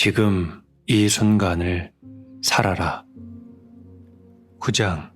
지금 이 순간을 살아라. 9장.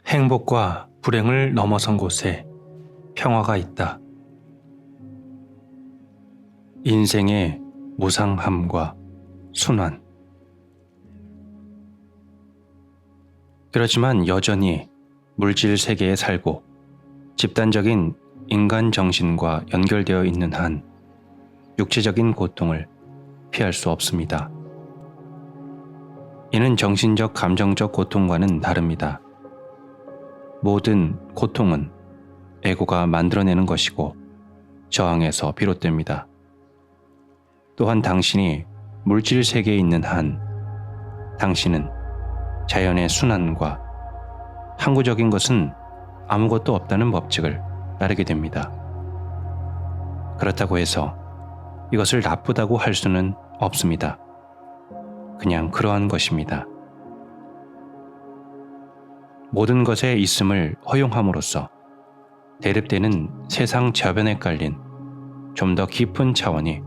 행복과 불행을 넘어선 곳에 평화가 있다. 인생의 무상함과 순환. 그렇지만 여전히 물질 세계에 살고 집단적인 인간 정신과 연결되어 있는 한 육체적인 고통을 피할 수 없습니다. 이는 정신적, 감정적 고통과는 다릅니다. 모든 고통은 에고가 만들어내는 것이고 저항에서 비롯됩니다. 또한 당신이 물질 세계에 있는 한 당신은 자연의 순환과 항구적인 것은 아무것도 없다는 법칙을 따르게 됩니다. 그렇다고 해서 이것을 나쁘다고 할 수는 없습니다. 그냥 그러한 것입니다. 모든 것의 있음을 허용함으로써 대립되는 세상 저변에 깔린 좀 더 깊은 차원이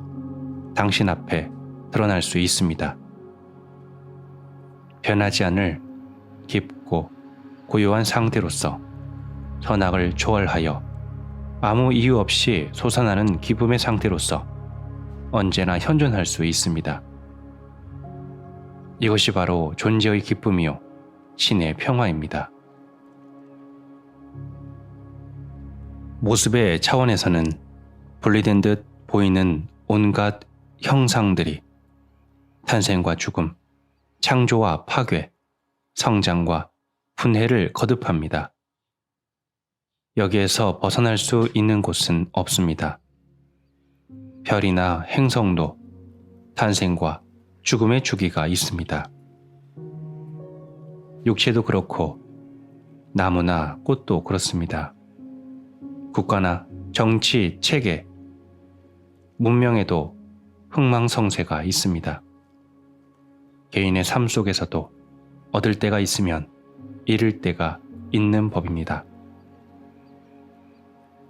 당신 앞에 드러날 수 있습니다. 변하지 않을 깊고 고요한 상태로서 선악을 초월하여 아무 이유 없이 솟아나는 기쁨의 상태로서 언제나 현존할 수 있습니다. 이것이 바로 존재의 기쁨이요 신의 평화입니다. 모습의 차원에서는 분리된 듯 보이는 온갖 형상들이 탄생과 죽음, 창조와 파괴, 성장과 분해를 거듭합니다. 여기에서 벗어날 수 있는 곳은 없습니다. 별이나 행성도 탄생과 죽음의 주기가 있습니다. 육체도 그렇고 나무나 꽃도 그렇습니다. 국가나 정치, 체계, 문명에도 흥망성쇠가 있습니다. 개인의 삶 속에서도 얻을 때가 있으면 잃을 때가 있는 법입니다.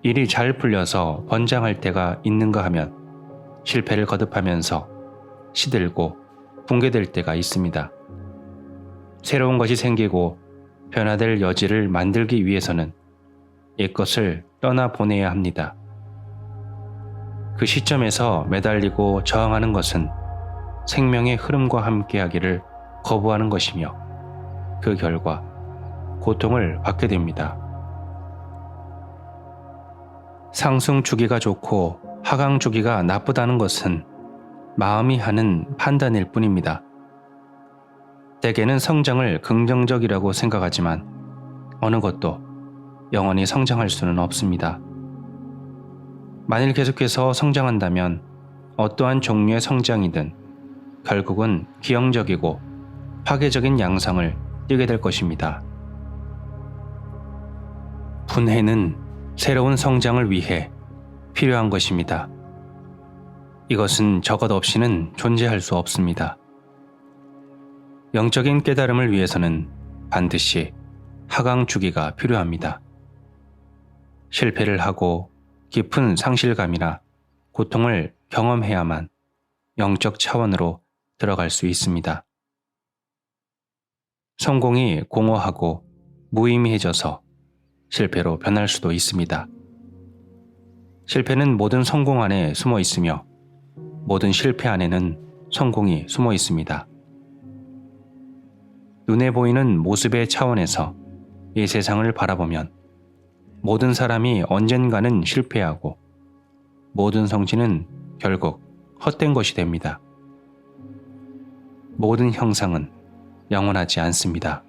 일이 잘 풀려서 번창할 때가 있는가 하면 실패를 거듭하면서 시들고 붕괴될 때가 있습니다. 새로운 것이 생기고 변화될 여지를 만들기 위해서는 옛것을 떠나보내야 합니다. 그 시점에서 매달리고 저항하는 것은 생명의 흐름과 함께하기를 거부하는 것이며 그 결과 고통을 받게 됩니다. 상승 주기가 좋고 하강 주기가 나쁘다는 것은 마음이 하는 판단일 뿐입니다. 대개는 성장을 긍정적이라고 생각하지만 어느 것도 영원히 성장할 수는 없습니다. 만일 계속해서 성장한다면 어떠한 종류의 성장이든 결국은 기형적이고 파괴적인 양상을 띠게 될 것입니다. 분해는 새로운 성장을 위해 필요한 것입니다. 이것은 저것 없이는 존재할 수 없습니다. 영적인 깨달음을 위해서는 반드시 하강 주기가 필요합니다. 실패를 하고 깊은 상실감이나 고통을 경험해야만 영적 차원으로 들어갈 수 있습니다. 성공이 공허하고 무의미해져서 실패로 변할 수도 있습니다. 실패는 모든 성공 안에 숨어 있으며 모든 실패 안에는 성공이 숨어 있습니다. 눈에 보이는 모습의 차원에서 이 세상을 바라보면 모든 사람이 언젠가는 실패하고 모든 성취는 결국 헛된 것이 됩니다. 모든 형상은 영원하지 않습니다.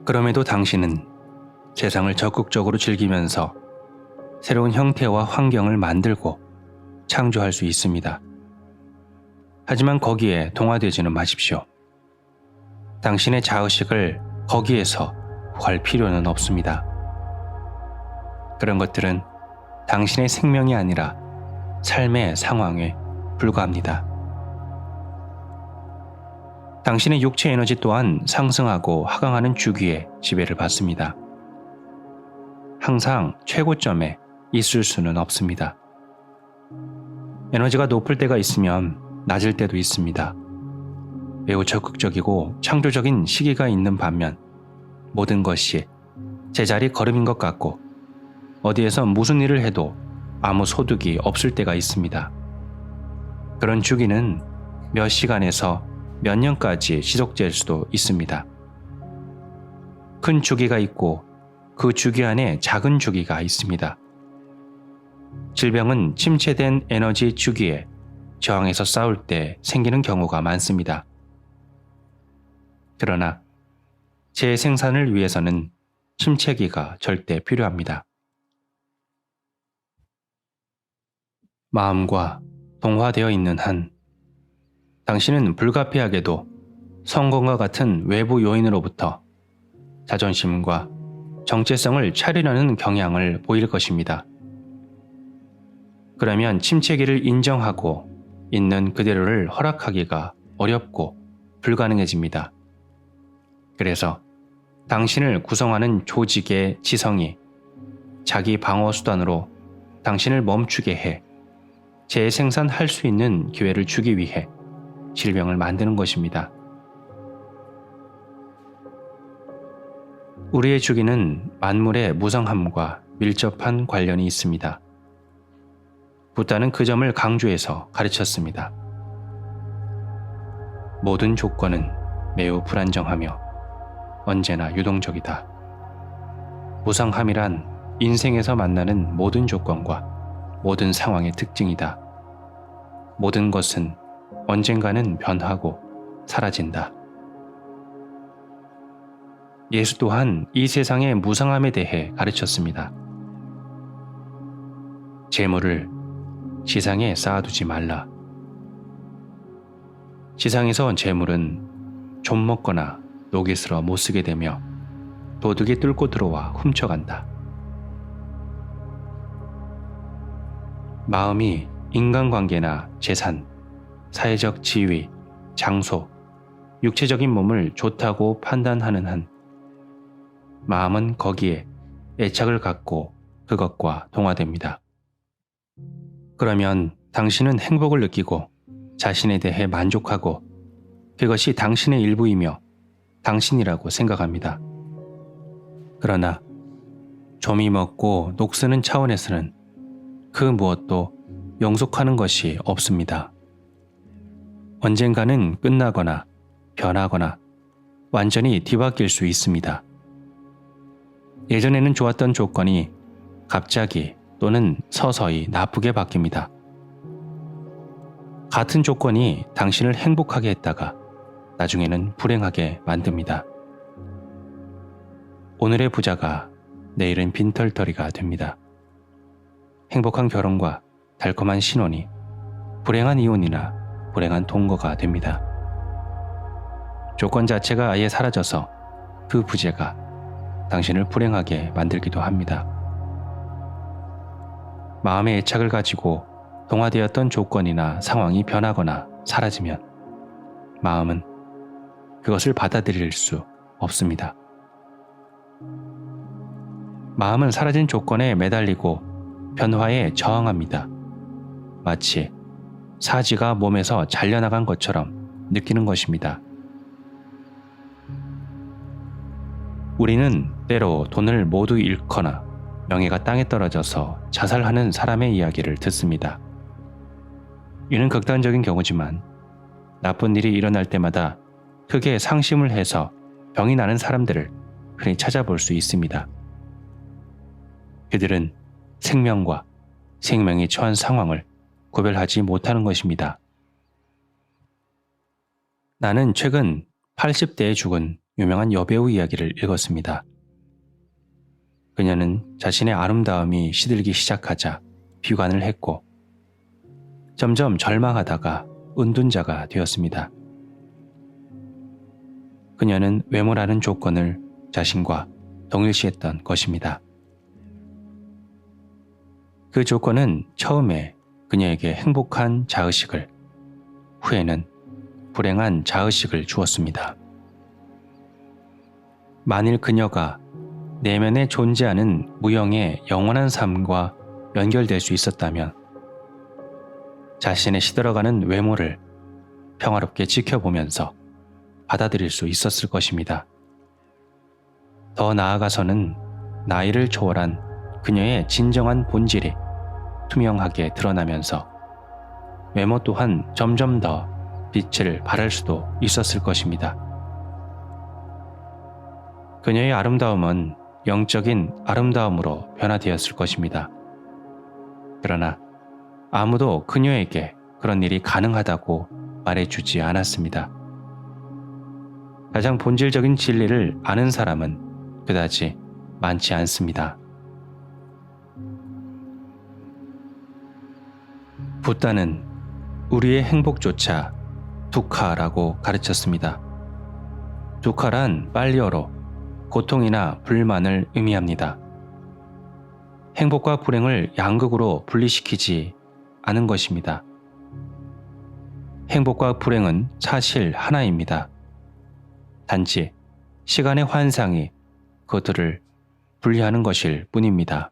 그럼에도 당신은 세상을 적극적으로 즐기면서 새로운 형태와 환경을 만들고 창조할 수 있습니다. 하지만 거기에 동화되지는 마십시오. 당신의 자의식을 거기에서 구할 필요는 없습니다. 그런 것들은 당신의 생명이 아니라 삶의 상황에 불과합니다. 당신의 육체 에너지 또한 상승하고 하강하는 주기에 지배를 받습니다. 항상 최고점에 있을 수는 없습니다. 에너지가 높을 때가 있으면 낮을 때도 있습니다. 매우 적극적이고 창조적인 시기가 있는 반면 모든 것이 제자리 걸음인 것 같고 어디에서 무슨 일을 해도 아무 소득이 없을 때가 있습니다. 그런 주기는 몇 시간에서 몇 년까지 지속될 수도 있습니다. 큰 주기가 있고 그 주기 안에 작은 주기가 있습니다. 질병은 침체된 에너지 주기에 저항해서 싸울 때 생기는 경우가 많습니다. 그러나 재생산을 위해서는 침체기가 절대 필요합니다. 마음과 동화되어 있는 한 당신은 불가피하게도 성공과 같은 외부 요인으로부터 자존심과 정체성을 차리려는 경향을 보일 것입니다. 그러면 침체기를 인정하고 있는 그대로를 허락하기가 어렵고 불가능해집니다. 그래서 당신을 구성하는 조직의 지성이 자기 방어 수단으로 당신을 멈추게 해 재생산할 수 있는 기회를 주기 위해 질병을 만드는 것입니다. 우리의 주기는 만물의 무성함과 밀접한 관련이 있습니다. 부다는 그 점을 강조해서 가르쳤습니다. 모든 조건은 매우 불안정하며 언제나 유동적이다. 무성함이란 인생에서 만나는 모든 조건과 모든 상황의 특징이다. 모든 것은 언젠가는 변하고 사라진다. 예수 또한 이 세상의 무성함에 대해 가르쳤습니다. 재물을 지상에 쌓아두지 말라. 지상에서 재물은 좀 먹거나 녹이 슬어 못 쓰게 되며 도둑이 뚫고 들어와 훔쳐간다. 마음이 인간관계나 재산, 사회적 지위, 장소, 육체적인 몸을 좋다고 판단하는 한 마음은 거기에 애착을 갖고 그것과 동화됩니다. 그러면 당신은 행복을 느끼고 자신에 대해 만족하고 그것이 당신의 일부이며 당신이라고 생각합니다. 그러나 좀이 먹고 녹쓰는 차원에서는 그 무엇도 영속하는 것이 없습니다. 언젠가는 끝나거나 변하거나 완전히 뒤바뀔 수 있습니다. 예전에는 좋았던 조건이 갑자기 또는 서서히 나쁘게 바뀝니다. 같은 조건이 당신을 행복하게 했다가 나중에는 불행하게 만듭니다. 오늘의 부자가 내일은 빈털터리가 됩니다. 행복한 결혼과 달콤한 신혼이 불행한 이혼이나 불행한 동거가 됩니다. 조건 자체가 아예 사라져서 그 부재가 당신을 불행하게 만들기도 합니다. 마음의 애착을 가지고 동화되었던 조건이나 상황이 변하거나 사라지면 마음은 그것을 받아들일 수 없습니다. 마음은 사라진 조건에 매달리고 변화에 저항합니다. 마치 사지가 몸에서 잘려나간 것처럼 느끼는 것입니다. 우리는 때로 돈을 모두 잃거나 명예가 땅에 떨어져서 자살하는 사람의 이야기를 듣습니다. 이는 극단적인 경우지만 나쁜 일이 일어날 때마다 크게 상심을 해서 병이 나는 사람들을 흔히 찾아볼 수 있습니다. 그들은 생명과 생명이 처한 상황을 구별하지 못하는 것입니다. 나는 최근 80대에 죽은 유명한 여배우 이야기를 읽었습니다. 그녀는 자신의 아름다움이 시들기 시작하자 비관을 했고 점점 절망하다가 은둔자가 되었습니다. 그녀는 외모라는 조건을 자신과 동일시했던 것입니다. 그 조건은 처음에 그녀에게 행복한 자의식을, 후에는 불행한 자의식을 주었습니다. 만일 그녀가 내면에 존재하는 무형의 영원한 삶과 연결될 수 있었다면 자신의 시들어가는 외모를 평화롭게 지켜보면서 받아들일 수 있었을 것입니다. 더 나아가서는 나이를 초월한 그녀의 진정한 본질이 투명하게 드러나면서 외모 또한 점점 더 빛을 발할 수도 있었을 것입니다. 그녀의 아름다움은 영적인 아름다움으로 변화되었을 것입니다. 그러나 아무도 그녀에게 그런 일이 가능하다고 말해주지 않았습니다. 가장 본질적인 진리를 아는 사람은 그다지 많지 않습니다. 붓다는 우리의 행복조차 두카라고 가르쳤습니다. 두카란 빨리어로 고통이나 불만을 의미합니다. 행복과 불행을 양극으로 분리시키지 않은 것입니다. 행복과 불행은 사실 하나입니다. 단지 시간의 환상이 그것들을 분리하는 것일 뿐입니다.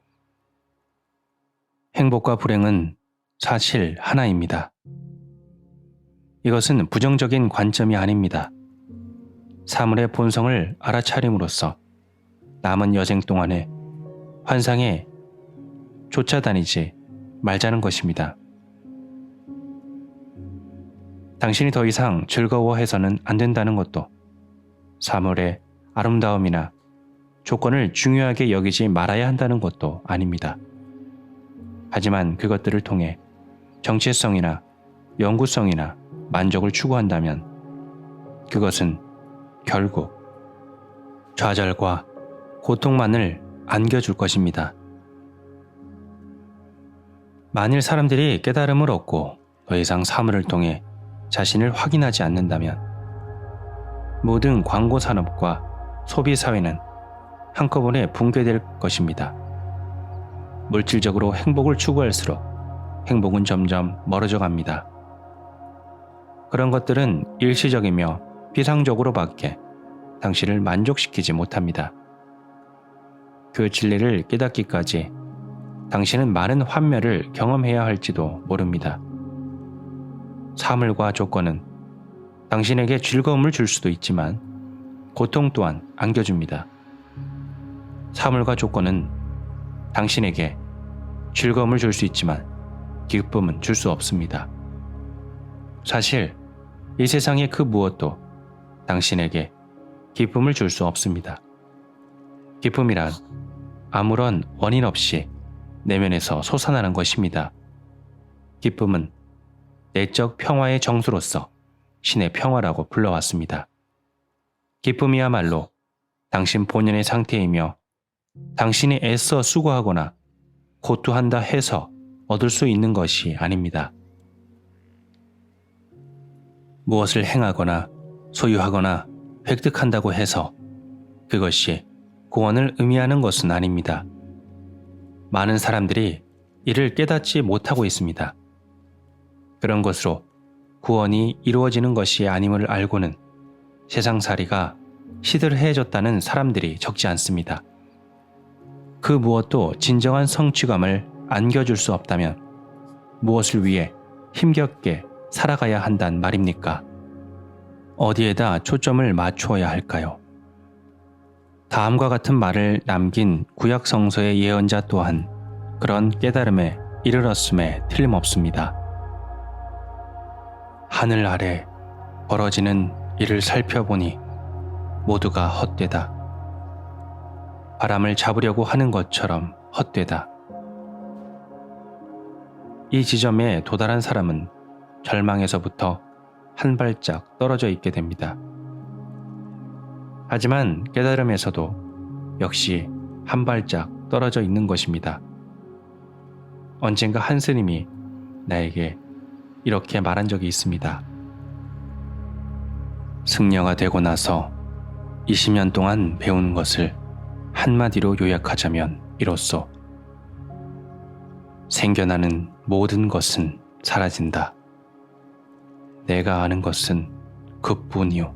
행복과 불행은 사실 하나입니다. 이것은 부정적인 관점이 아닙니다. 사물의 본성을 알아차림으로써 남은 여생 동안에 환상에 쫓아다니지 말자는 것입니다. 당신이 더 이상 즐거워해서는 안 된다는 것도 사물의 아름다움이나 조건을 중요하게 여기지 말아야 한다는 것도 아닙니다. 하지만 그것들을 통해 정체성이나 영구성이나 만족을 추구한다면 그것은 결국 좌절과 고통만을 안겨줄 것입니다. 만일 사람들이 깨달음을 얻고 더 이상 사물을 통해 자신을 확인하지 않는다면 모든 광고 산업과 소비 사회는 한꺼번에 붕괴될 것입니다. 물질적으로 행복을 추구할수록 행복은 점점 멀어져 갑니다. 그런 것들은 일시적이며 비상적으로밖에 당신을 만족시키지 못합니다. 그 진리를 깨닫기까지 당신은 많은 환멸을 경험해야 할지도 모릅니다. 사물과 조건은 당신에게 즐거움을 줄 수도 있지만 고통 또한 안겨줍니다. 사물과 조건은 당신에게 즐거움을 줄 수 있지만 기쁨은 줄 수 없습니다. 사실 이 세상의 그 무엇도 당신에게 기쁨을 줄 수 없습니다. 기쁨이란 아무런 원인 없이 내면에서 솟아나는 것입니다. 기쁨은 내적 평화의 정수로서 신의 평화라고 불러왔습니다. 기쁨이야말로 당신 본연의 상태이며 당신이 애써 수고하거나 고투한다 해서 얻을 수 있는 것이 아닙니다. 무엇을 행하거나 소유하거나 획득한다고 해서 그것이 구원을 의미하는 것은 아닙니다. 많은 사람들이 이를 깨닫지 못하고 있습니다. 그런 것으로 구원이 이루어지는 것이 아님을 알고는 세상살이가 시들해졌다는 사람들이 적지 않습니다. 그 무엇도 진정한 성취감을 안겨줄 수 없다면 무엇을 위해 힘겹게 살아가야 한단 말입니까? 어디에다 초점을 맞추어야 할까요? 다음과 같은 말을 남긴 구약 성서의 예언자 또한 그런 깨달음에 이르렀음에 틀림없습니다. 하늘 아래 벌어지는 일을 살펴보니 모두가 헛되다. 바람을 잡으려고 하는 것처럼 헛되다. 이 지점에 도달한 사람은 절망에서부터 한 발짝 떨어져 있게 됩니다. 하지만 깨달음에서도 역시 한 발짝 떨어져 있는 것입니다. 언젠가 한 스님이 나에게 이렇게 말한 적이 있습니다. 승려가 되고 나서 20년 동안 배운 것을 한마디로 요약하자면 이로써 생겨나는 모든 것은 사라진다. 내가 아는 것은 그뿐이요.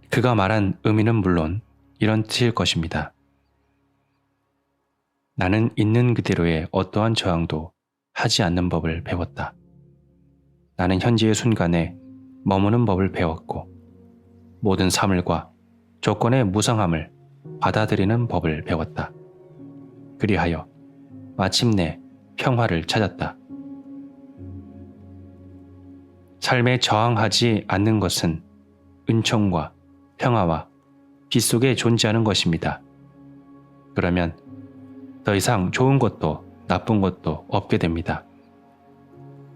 그가 말한 의미는 물론 이런 뜻일 것입니다. 나는 있는 그대로의 어떠한 저항도 하지 않는 법을 배웠다. 나는 현재의 순간에 머무는 법을 배웠고 모든 사물과 조건의 무상함을 받아들이는 법을 배웠다. 그리하여 마침내 평화를 찾았다. 삶에 저항하지 않는 것은 은총과 평화와 빛 속에 존재하는 것입니다. 그러면 더 이상 좋은 것도 나쁜 것도 없게 됩니다.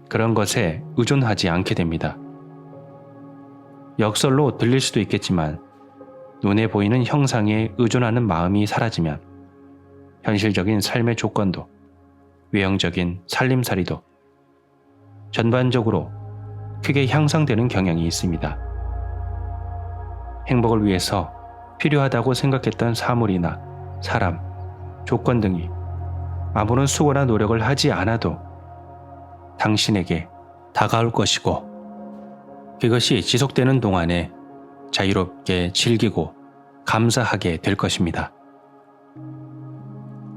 그런 것에 의존하지 않게 됩니다. 역설로 들릴 수도 있겠지만 눈에 보이는 형상에 의존하는 마음이 사라지면 현실적인 삶의 조건도 외형적인 살림살이도 전반적으로 크게 향상되는 경향이 있습니다. 행복을 위해서 필요하다고 생각했던 사물이나 사람, 조건 등이 아무런 수고나 노력을 하지 않아도 당신에게 다가올 것이고 그것이 지속되는 동안에 자유롭게 즐기고 감사하게 될 것입니다.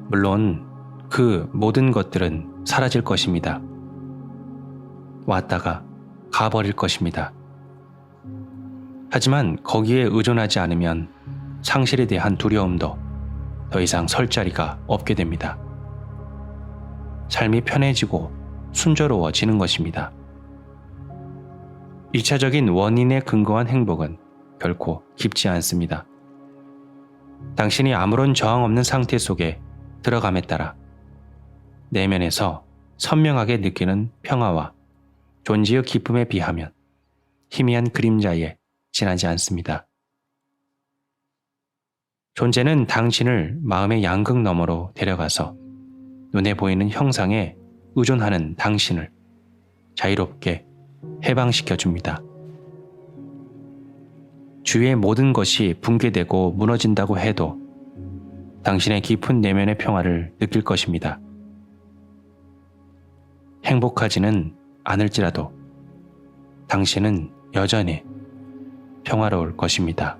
물론 그 모든 것들은 사라질 것입니다. 왔다가 가버릴 것입니다. 하지만 거기에 의존하지 않으면 상실에 대한 두려움도 더 이상 설 자리가 없게 됩니다. 삶이 편해지고 순조로워지는 것입니다. 1차적인 원인에 근거한 행복은 결코 깊지 않습니다. 당신이 아무런 저항 없는 상태 속에 들어감에 따라 내면에서 선명하게 느끼는 평화와 존재의 기쁨에 비하면 희미한 그림자에 지나지 않습니다. 존재는 당신을 마음의 양극 너머로 데려가서 눈에 보이는 형상에 의존하는 당신을 자유롭게 해방시켜 줍니다. 주위의 모든 것이 붕괴되고 무너진다고 해도 당신의 깊은 내면의 평화를 느낄 것입니다. 행복하지는 않을지라도 당신은 여전히 평화로울 것입니다.